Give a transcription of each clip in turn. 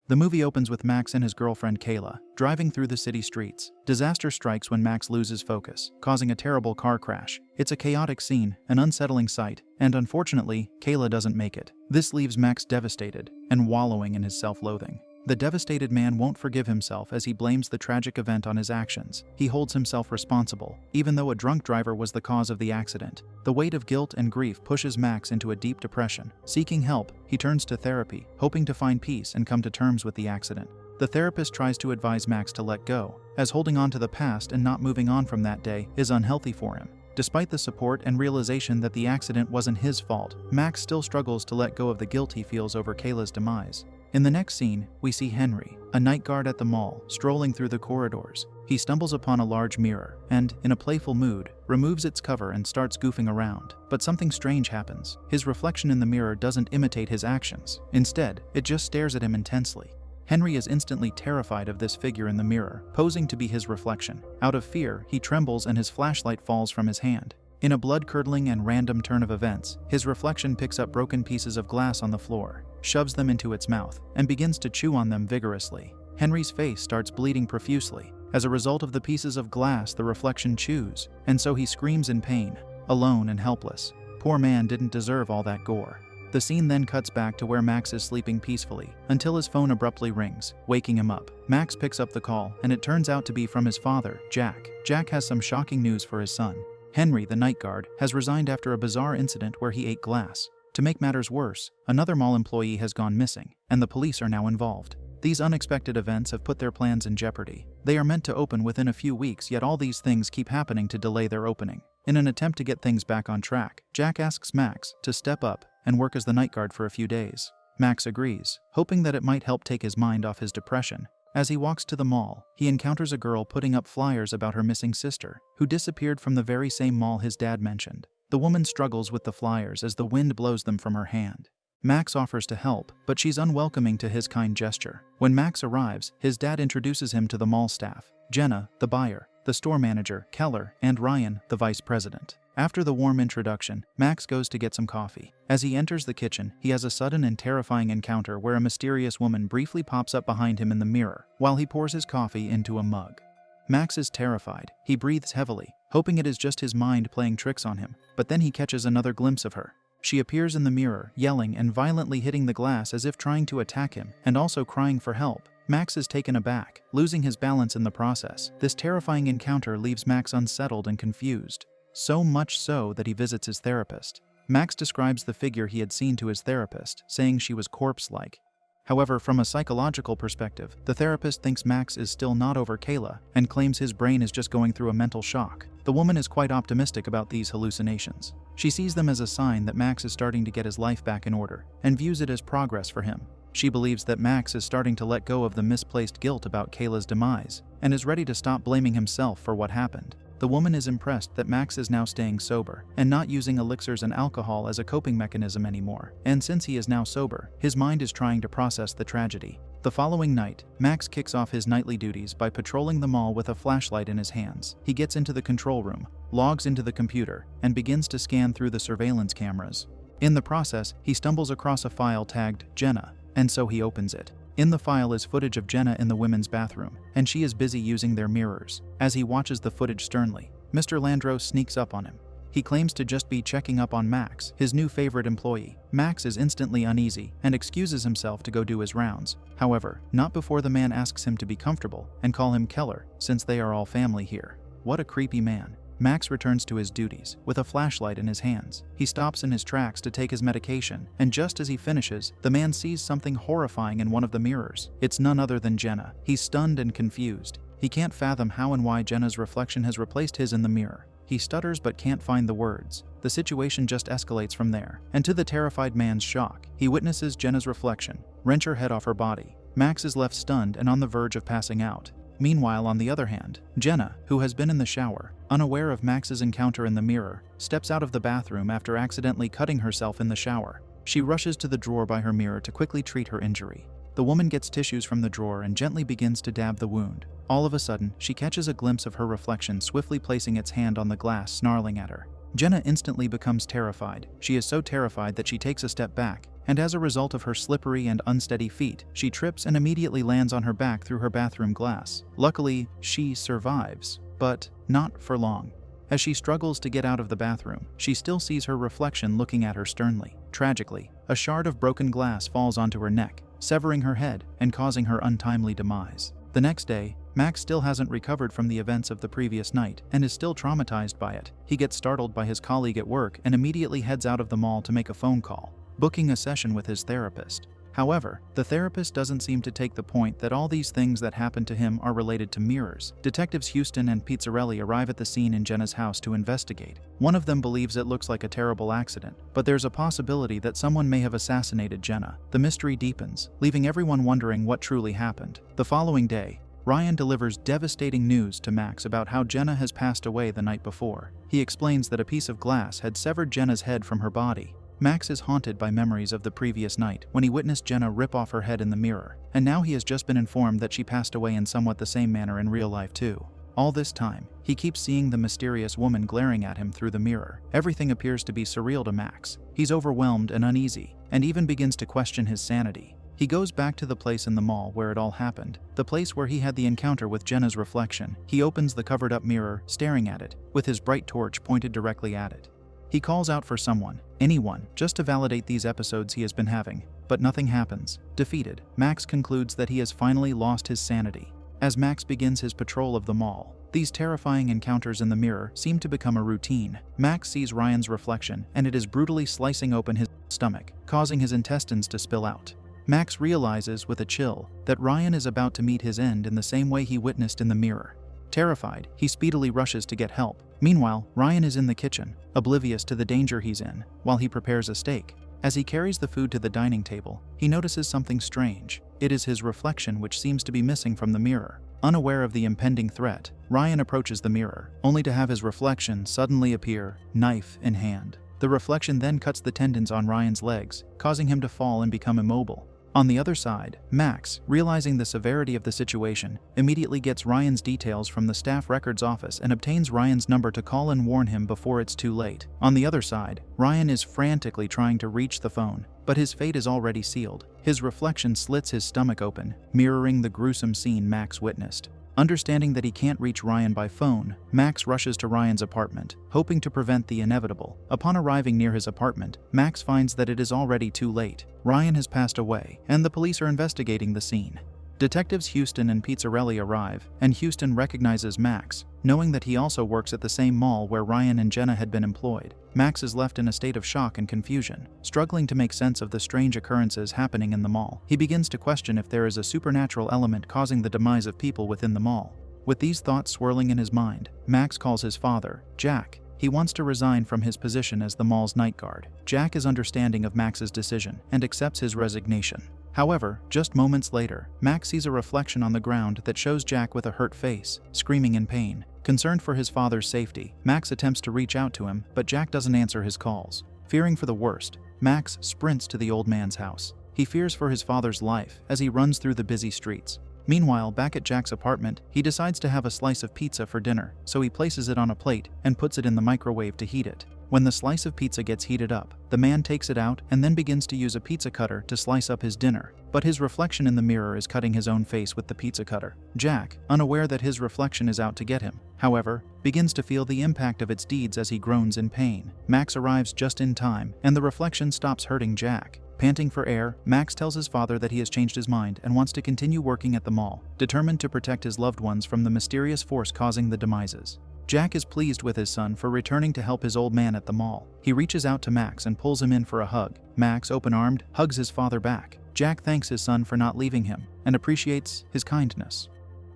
The movie opens with Max and his girlfriend Kayla driving through the city streets. Disaster strikes when Max loses focus, causing a terrible car crash. It's a chaotic scene, an unsettling sight, and unfortunately, Kayla doesn't make it. This leaves Max devastated and wallowing in his self-loathing. The devastated man won't forgive himself as he blames the tragic event on his actions. He holds himself responsible, even though a drunk driver was the cause of the accident. The weight of guilt and grief pushes Max into a deep depression. Seeking help, he turns to therapy, hoping to find peace and come to terms with the accident. The therapist tries to advise Max to let go, as holding on to the past and not moving on from that day is unhealthy for him. Despite the support and realization that the accident wasn't his fault, Max still struggles to let go of the guilt he feels over Kayla's demise. In the next scene, we see Henry, a night guard at the mall, strolling through the corridors. He stumbles upon a large mirror and, in a playful mood, removes its cover and starts goofing around. But something strange happens. His reflection in the mirror doesn't imitate his actions. Instead, it just stares at him intensely. Henry is instantly terrified of this figure in the mirror, posing to be his reflection. Out of fear, he trembles and his flashlight falls from his hand. In a blood-curdling and random turn of events, his reflection picks up broken pieces of glass on the floor, shoves them into its mouth, and begins to chew on them vigorously. Henry's face starts bleeding profusely. As a result of the pieces of glass the reflection chews, and so he screams in pain, alone and helpless. Poor man didn't deserve all that gore. The scene then cuts back to where Max is sleeping peacefully, until his phone abruptly rings, waking him up. Max picks up the call, and it turns out to be from his father, Jack. Jack has some shocking news for his son. Henry, the night guard, has resigned after a bizarre incident where he ate glass. To make matters worse, another mall employee has gone missing, and the police are now involved. These unexpected events have put their plans in jeopardy. They are meant to open within a few weeks, yet all these things keep happening to delay their opening. In an attempt to get things back on track, Jack asks Max to step up and work as the night guard for a few days. Max agrees, hoping that it might help take his mind off his depression. As he walks to the mall, he encounters a girl putting up flyers about her missing sister, who disappeared from the very same mall his dad mentioned. The woman struggles with the flyers as the wind blows them from her hand. Max offers to help, but she's unwelcoming to his kind gesture. When Max arrives, his dad introduces him to the mall staff: Jenna, the buyer, the store manager, Keller, and Ryan, the vice president. After the warm introduction, Max goes to get some coffee. As he enters the kitchen, he has a sudden and terrifying encounter where a mysterious woman briefly pops up behind him in the mirror, while he pours his coffee into a mug. Max is terrified. He breathes heavily, hoping it is just his mind playing tricks on him, but then he catches another glimpse of her. She appears in the mirror, yelling and violently hitting the glass as if trying to attack him, and also crying for help. Max is taken aback, losing his balance in the process. This terrifying encounter leaves Max unsettled and confused. So much so that he visits his therapist. Max describes the figure he had seen to his therapist, saying she was corpse-like. However, from a psychological perspective, the therapist thinks Max is still not over Kayla and claims his brain is just going through a mental shock. The woman is quite optimistic about these hallucinations. She sees them as a sign that Max is starting to get his life back in order and views it as progress for him. She believes that Max is starting to let go of the misplaced guilt about Kayla's demise and is ready to stop blaming himself for what happened. The woman is impressed that Max is now staying sober and not using elixirs and alcohol as a coping mechanism anymore. And since he is now sober, his mind is trying to process the tragedy. The following night, Max kicks off his nightly duties by patrolling the mall with a flashlight in his hands. He gets into the control room, logs into the computer, and begins to scan through the surveillance cameras. In the process, he stumbles across a file tagged Jenna, and so he opens it. In the file is footage of Jenna in the women's bathroom, and she is busy using their mirrors. As he watches the footage sternly, Mr. Landro sneaks up on him. He claims to just be checking up on Max, his new favorite employee. Max is instantly uneasy and excuses himself to go do his rounds. However, not before the man asks him to be comfortable and call him Keller, since they are all family here. What a creepy man. Max returns to his duties, with a flashlight in his hands. He stops in his tracks to take his medication, and just as he finishes, the man sees something horrifying in one of the mirrors. It's none other than Jenna. He's stunned and confused. He can't fathom how and why Jenna's reflection has replaced his in the mirror. He stutters but can't find the words. The situation just escalates from there, and to the terrified man's shock, he witnesses Jenna's reflection wrench her head off her body. Max is left stunned and on the verge of passing out. Meanwhile, on the other hand, Jenna, who has been in the shower, unaware of Max's encounter in the mirror, steps out of the bathroom after accidentally cutting herself in the shower. She rushes to the drawer by her mirror to quickly treat her injury. The woman gets tissues from the drawer and gently begins to dab the wound. All of a sudden, she catches a glimpse of her reflection swiftly placing its hand on the glass, snarling at her. Jenna instantly becomes terrified. She is so terrified that she takes a step back, and as a result of her slippery and unsteady feet, she trips and immediately lands on her back through her bathroom glass. Luckily, she survives, but not for long. As she struggles to get out of the bathroom, she still sees her reflection looking at her sternly. Tragically, a shard of broken glass falls onto her neck, severing her head and causing her untimely demise. The next day, Max still hasn't recovered from the events of the previous night and is still traumatized by it. He gets startled by his colleague at work and immediately heads out of the mall to make a phone call, booking a session with his therapist. However, the therapist doesn't seem to take the point that all these things that happened to him are related to mirrors. Detectives Houston and Pizzarelli arrive at the scene in Jenna's house to investigate. One of them believes it looks like a terrible accident, but there's a possibility that someone may have assassinated Jenna. The mystery deepens, leaving everyone wondering what truly happened. The following day, Ryan delivers devastating news to Max about how Jenna has passed away the night before. He explains that a piece of glass had severed Jenna's head from her body. Max is haunted by memories of the previous night when he witnessed Jenna rip off her head in the mirror, and now he has just been informed that she passed away in somewhat the same manner in real life too. All this time, he keeps seeing the mysterious woman glaring at him through the mirror. Everything appears to be surreal to Max. He's overwhelmed and uneasy, and even begins to question his sanity. He goes back to the place in the mall where it all happened, the place where he had the encounter with Jenna's reflection. He opens the covered-up mirror, staring at it, with his bright torch pointed directly at it. He calls out for someone, anyone, just to validate these episodes he has been having, but nothing happens. Defeated, Max concludes that he has finally lost his sanity. As Max begins his patrol of the mall, these terrifying encounters in the mirror seem to become a routine. Max sees Ryan's reflection, and it is brutally slicing open his stomach, causing his intestines to spill out. Max realizes with a chill that Ryan is about to meet his end in the same way he witnessed in the mirror. Terrified, he speedily rushes to get help. Meanwhile, Ryan is in the kitchen, oblivious to the danger he's in, while he prepares a steak. As he carries the food to the dining table, he notices something strange. It is his reflection which seems to be missing from the mirror. Unaware of the impending threat, Ryan approaches the mirror, only to have his reflection suddenly appear, knife in hand. The reflection then cuts the tendons on Ryan's legs, causing him to fall and become immobile. On the other side, Max, realizing the severity of the situation, immediately gets Ryan's details from the staff records office and obtains Ryan's number to call and warn him before it's too late. On the other side, Ryan is frantically trying to reach the phone, but his fate is already sealed. His reflection slits his stomach open, mirroring the gruesome scene Max witnessed. Understanding that he can't reach Ryan by phone, Max rushes to Ryan's apartment, hoping to prevent the inevitable. Upon arriving near his apartment, Max finds that it is already too late. Ryan has passed away, and the police are investigating the scene. Detectives Houston and Pizzarelli arrive, and Houston recognizes Max, knowing that he also works at the same mall where Ryan and Jenna had been employed. Max is left in a state of shock and confusion, struggling to make sense of the strange occurrences happening in the mall. He begins to question if there is a supernatural element causing the demise of people within the mall. With these thoughts swirling in his mind, Max calls his father, Jack. He wants to resign from his position as the mall's night guard. Jack is understanding of Max's decision and accepts his resignation. However, just moments later, Max sees a reflection on the ground that shows Jack with a hurt face, screaming in pain. Concerned for his father's safety, Max attempts to reach out to him, but Jack doesn't answer his calls. Fearing for the worst, Max sprints to the old man's house. He fears for his father's life as he runs through the busy streets. Meanwhile, back at Jack's apartment, he decides to have a slice of pizza for dinner, so he places it on a plate and puts it in the microwave to heat it. When the slice of pizza gets heated up, the man takes it out and then begins to use a pizza cutter to slice up his dinner, but his reflection in the mirror is cutting his own face with the pizza cutter. Jack, unaware that his reflection is out to get him, however, begins to feel the impact of its deeds as he groans in pain. Max arrives just in time, and the reflection stops hurting Jack. Panting for air, Max tells his father that he has changed his mind and wants to continue working at the mall, determined to protect his loved ones from the mysterious force causing the demises. Jack is pleased with his son for returning to help his old man at the mall. He reaches out to Max and pulls him in for a hug. Max, open-armed, hugs his father back. Jack thanks his son for not leaving him and appreciates his kindness.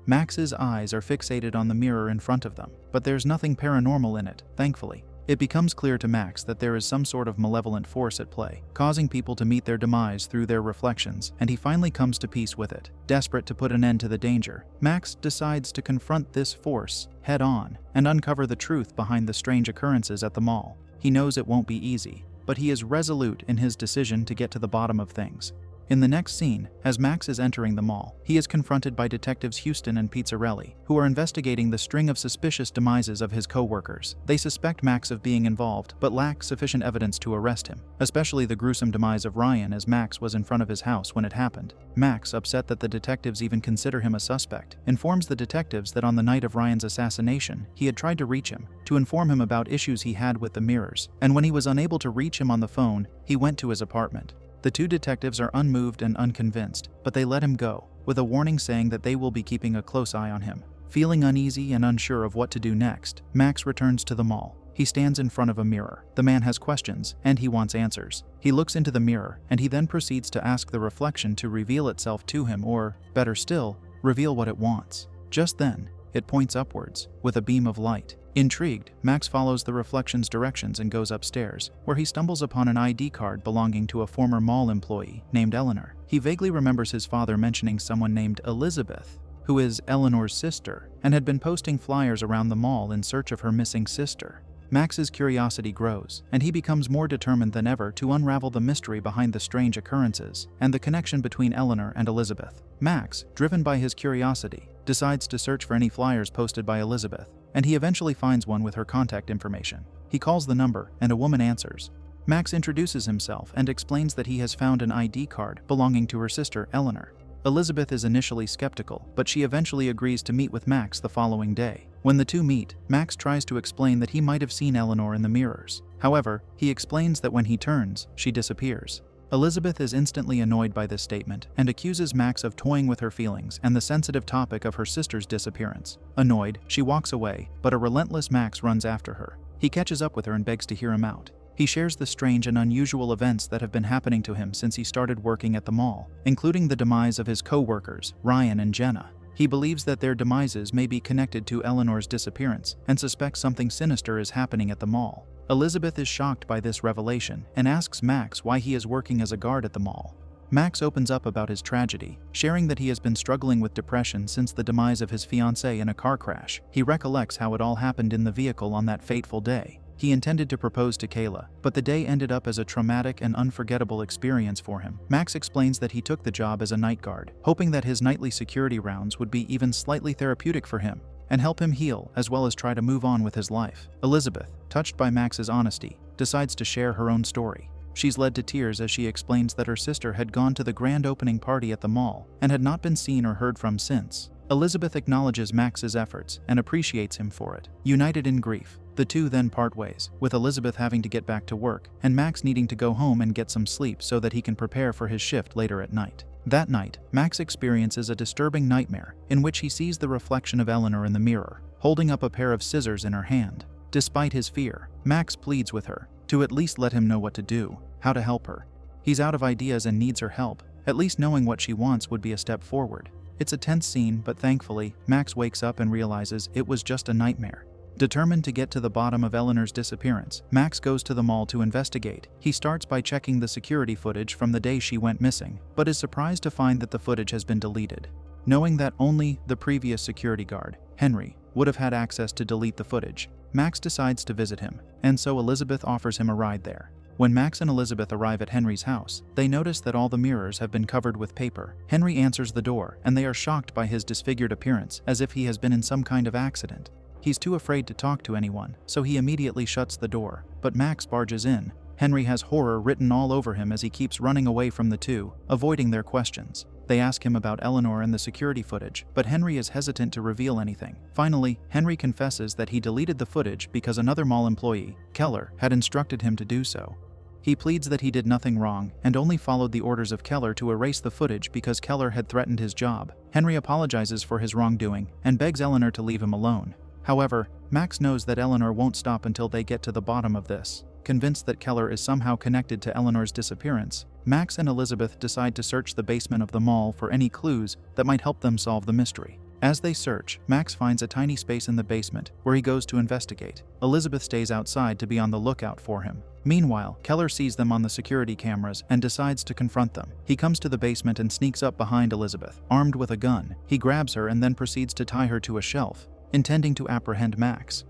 Max's eyes are fixated on the mirror in front of them, but there's nothing paranormal in it, thankfully. It becomes clear to Max that there is some sort of malevolent force at play, causing people to meet their demise through their reflections, and he finally comes to peace with it. Desperate to put an end to the danger, Max decides to confront this force head-on and uncover the truth behind the strange occurrences at the mall. He knows it won't be easy, but he is resolute in his decision to get to the bottom of things. In the next scene, as Max is entering the mall, he is confronted by detectives Houston and Pizzarelli, who are investigating the string of suspicious demises of his co-workers. They suspect Max of being involved, but lack sufficient evidence to arrest him, especially the gruesome demise of Ryan, as Max was in front of his house when it happened. Max, upset that the detectives even consider him a suspect, informs the detectives that on the night of Ryan's assassination, he had tried to reach him, to inform him about issues he had with the mirrors, and when he was unable to reach him on the phone, he went to his apartment. The two detectives are unmoved and unconvinced, but they let him go, with a warning saying that they will be keeping a close eye on him. Feeling uneasy and unsure of what to do next, Max returns to the mall. He stands in front of a mirror. The man has questions, and he wants answers. He looks into the mirror, and he then proceeds to ask the reflection to reveal itself to him, or, better still, reveal what it wants. Just then, it points upwards, with a beam of light. Intrigued, Max follows the reflection's directions and goes upstairs, where he stumbles upon an ID card belonging to a former mall employee named Eleanor. He vaguely remembers his father mentioning someone named Elizabeth, who is Eleanor's sister, and had been posting flyers around the mall in search of her missing sister. Max's curiosity grows, and he becomes more determined than ever to unravel the mystery behind the strange occurrences and the connection between Eleanor and Elizabeth. Max, driven by his curiosity, decides to search for any flyers posted by Elizabeth, and he eventually finds one with her contact information. He calls the number, and a woman answers. Max introduces himself and explains that he has found an ID card belonging to her sister, Eleanor. Elizabeth is initially skeptical, but she eventually agrees to meet with Max the following day. When the two meet, Max tries to explain that he might have seen Eleanor in the mirrors. However, he explains that when he turns, she disappears. Elizabeth is instantly annoyed by this statement and accuses Max of toying with her feelings and the sensitive topic of her sister's disappearance. Annoyed, she walks away, but a relentless Max runs after her. He catches up with her and begs to hear him out. He shares the strange and unusual events that have been happening to him since he started working at the mall, including the demise of his co-workers, Ryan and Jenna. He believes that their demises may be connected to Eleanor's disappearance and suspects something sinister is happening at the mall. Elizabeth is shocked by this revelation and asks Max why he is working as a guard at the mall. Max opens up about his tragedy, sharing that he has been struggling with depression since the demise of his fiancée in a car crash. He recollects how it all happened in the vehicle on that fateful day. He intended to propose to Kayla, but the day ended up as a traumatic and unforgettable experience for him. Max explains that he took the job as a night guard, hoping that his nightly security rounds would be even slightly therapeutic for him and help him heal as well as try to move on with his life. Elizabeth, touched by Max's honesty, decides to share her own story. She's led to tears as she explains that her sister had gone to the grand opening party at the mall and had not been seen or heard from since. Elizabeth acknowledges Max's efforts and appreciates him for it. United in grief, the two then part ways, with Elizabeth having to get back to work and Max needing to go home and get some sleep so that he can prepare for his shift later at night. That night, Max experiences a disturbing nightmare in which he sees the reflection of Eleanor in the mirror, holding up a pair of scissors in her hand. Despite his fear, Max pleads with her to at least let him know what to do, how to help her. He's out of ideas and needs her help. At least knowing what she wants would be a step forward. It's a tense scene, but thankfully, Max wakes up and realizes it was just a nightmare. Determined to get to the bottom of Eleanor's disappearance, Max goes to the mall to investigate. He starts by checking the security footage from the day she went missing, but is surprised to find that the footage has been deleted. Knowing that only the previous security guard, Henry, would have had access to delete the footage, Max decides to visit him, and so Elizabeth offers him a ride there. When Max and Elizabeth arrive at Henry's house, they notice that all the mirrors have been covered with paper. Henry answers the door, and they are shocked by his disfigured appearance, as if he has been in some kind of accident. He's too afraid to talk to anyone, so he immediately shuts the door, but Max barges in. Henry has horror written all over him as he keeps running away from the two, avoiding their questions. They ask him about Eleanor and the security footage, but Henry is hesitant to reveal anything. Finally, Henry confesses that he deleted the footage because another mall employee, Keller, had instructed him to do so. He pleads that he did nothing wrong and only followed the orders of Keller to erase the footage because Keller had threatened his job. Henry apologizes for his wrongdoing and begs Eleanor to leave him alone. However, Max knows that Eleanor won't stop until they get to the bottom of this. Convinced that Keller is somehow connected to Eleanor's disappearance, Max and Elizabeth decide to search the basement of the mall for any clues that might help them solve the mystery. As they search, Max finds a tiny space in the basement where he goes to investigate. Elizabeth stays outside to be on the lookout for him. Meanwhile, Keller sees them on the security cameras and decides to confront them. He comes to the basement and sneaks up behind Elizabeth, armed with a gun. He grabs her and then proceeds to tie her to a shelf, intending to apprehend Max.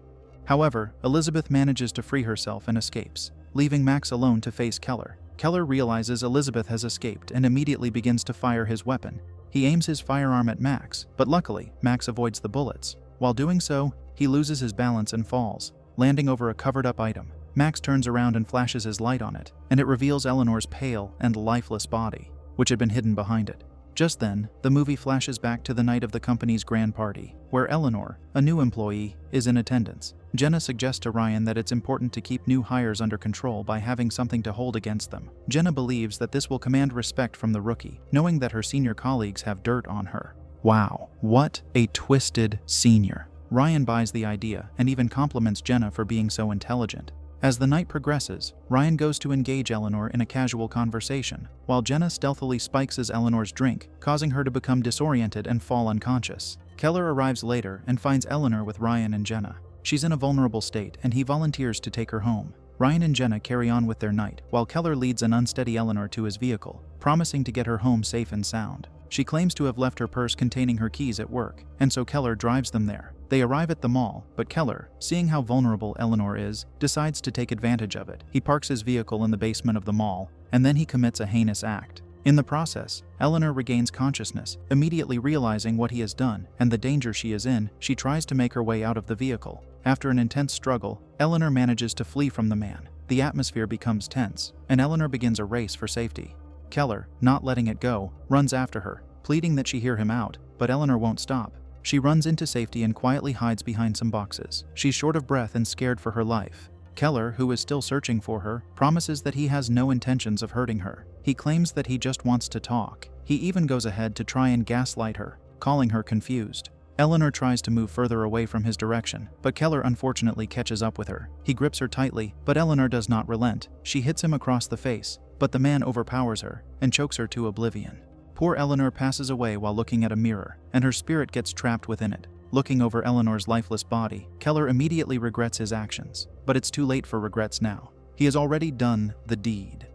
However, Elizabeth manages to free herself and escapes, leaving Max alone to face Keller. Keller realizes Elizabeth has escaped and immediately begins to fire his weapon. He aims his firearm at Max, but luckily, Max avoids the bullets. While doing so, he loses his balance and falls, landing over a covered-up item. Max turns around and flashes his light on it, and it reveals Eleanor's pale and lifeless body, which had been hidden behind it. Just then, the movie flashes back to the night of the company's grand party, where Eleanor, a new employee, is in attendance. Jenna suggests to Ryan that it's important to keep new hires under control by having something to hold against them. Jenna believes that this will command respect from the rookie, knowing that her senior colleagues have dirt on her. Wow, what a twisted senior. Ryan buys the idea and even compliments Jenna for being so intelligent. As the night progresses, Ryan goes to engage Eleanor in a casual conversation, while Jenna stealthily spikes Eleanor's drink, causing her to become disoriented and fall unconscious. Keller arrives later and finds Eleanor with Ryan and Jenna. She's in a vulnerable state, and he volunteers to take her home. Ryan and Jenna carry on with their night, while Keller leads an unsteady Eleanor to his vehicle, promising to get her home safe and sound. She claims to have left her purse containing her keys at work, and so Keller drives them there. They arrive at the mall, but Keller, seeing how vulnerable Eleanor is, decides to take advantage of it. He parks his vehicle in the basement of the mall, and then he commits a heinous act. In the process, Eleanor regains consciousness, immediately realizing what he has done and the danger she is in. She tries to make her way out of the vehicle. After an intense struggle, Eleanor manages to flee from the man. The atmosphere becomes tense, and Eleanor begins a race for safety. Keller, not letting it go, runs after her, pleading that she hear him out, but Eleanor won't stop. She runs into safety and quietly hides behind some boxes. She's short of breath and scared for her life. Keller, who is still searching for her, promises that he has no intentions of hurting her. He claims that he just wants to talk. He even goes ahead to try and gaslight her, calling her confused. Eleanor tries to move further away from his direction, but Keller unfortunately catches up with her. He grips her tightly, but Eleanor does not relent. She hits him across the face, but the man overpowers her and chokes her to oblivion. Poor Eleanor passes away while looking at a mirror, and her spirit gets trapped within it. Looking over Eleanor's lifeless body, Keller immediately regrets his actions. But it's too late for regrets now. He has already done the deed.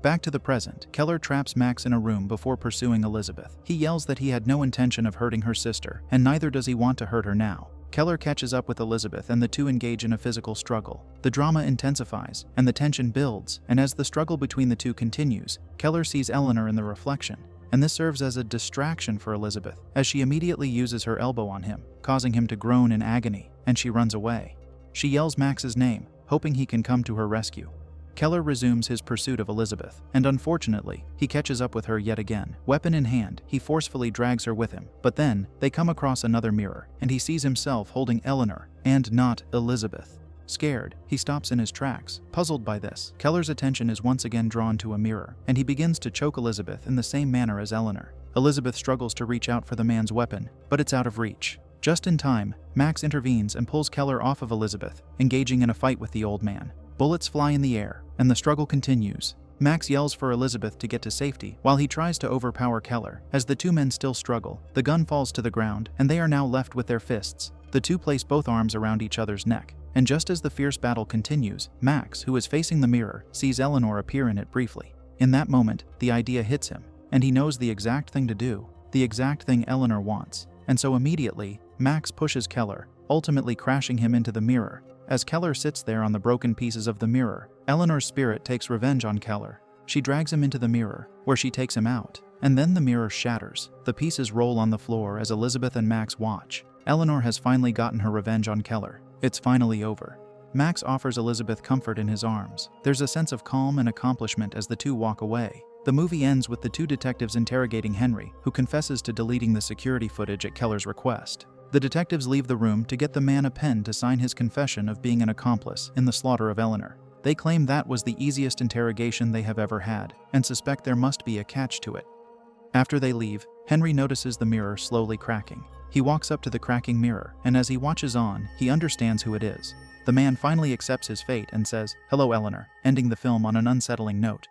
Back to the present, Keller traps Max in a room before pursuing Elizabeth. He yells that he had no intention of hurting her sister, and neither does he want to hurt her now. Keller catches up with Elizabeth and the two engage in a physical struggle. The drama intensifies, and the tension builds, and as the struggle between the two continues, Keller sees Eleanor in the reflection. And this serves as a distraction for Elizabeth, as she immediately uses her elbow on him, causing him to groan in agony, and she runs away. She yells Max's name, hoping he can come to her rescue. Keller resumes his pursuit of Elizabeth, and unfortunately, he catches up with her yet again. Weapon in hand, he forcefully drags her with him, but then, they come across another mirror, and he sees himself holding Eleanor, and not Elizabeth. Scared, he stops in his tracks. Puzzled by this, Keller's attention is once again drawn to a mirror, and he begins to choke Elizabeth in the same manner as Eleanor. Elizabeth struggles to reach out for the man's weapon, but it's out of reach. Just in time, Max intervenes and pulls Keller off of Elizabeth, engaging in a fight with the old man. Bullets fly in the air, and the struggle continues. Max yells for Elizabeth to get to safety while he tries to overpower Keller. As the two men still struggle, the gun falls to the ground, and they are now left with their fists. The two place both arms around each other's neck. And just as the fierce battle continues, Max, who is facing the mirror, sees Eleanor appear in it briefly. In that moment, the idea hits him, and he knows the exact thing to do, the exact thing Eleanor wants. And so immediately, Max pushes Keller, ultimately crashing him into the mirror. As Keller sits there on the broken pieces of the mirror, Eleanor's spirit takes revenge on Keller. She drags him into the mirror, where she takes him out, and then the mirror shatters. The pieces roll on the floor as Elizabeth and Max watch. Eleanor has finally gotten her revenge on Keller. It's finally over. Max offers Elizabeth comfort in his arms. There's a sense of calm and accomplishment as the two walk away. The movie ends with the two detectives interrogating Henry, who confesses to deleting the security footage at Keller's request. The detectives leave the room to get the man a pen to sign his confession of being an accomplice in the slaughter of Eleanor. They claim that was the easiest interrogation they have ever had, and suspect there must be a catch to it. After they leave, Henry notices the mirror slowly cracking. He walks up to the cracking mirror, and as he watches on, he understands who it is. The man finally accepts his fate and says, "Hello, Eleanor," ending the film on an unsettling note.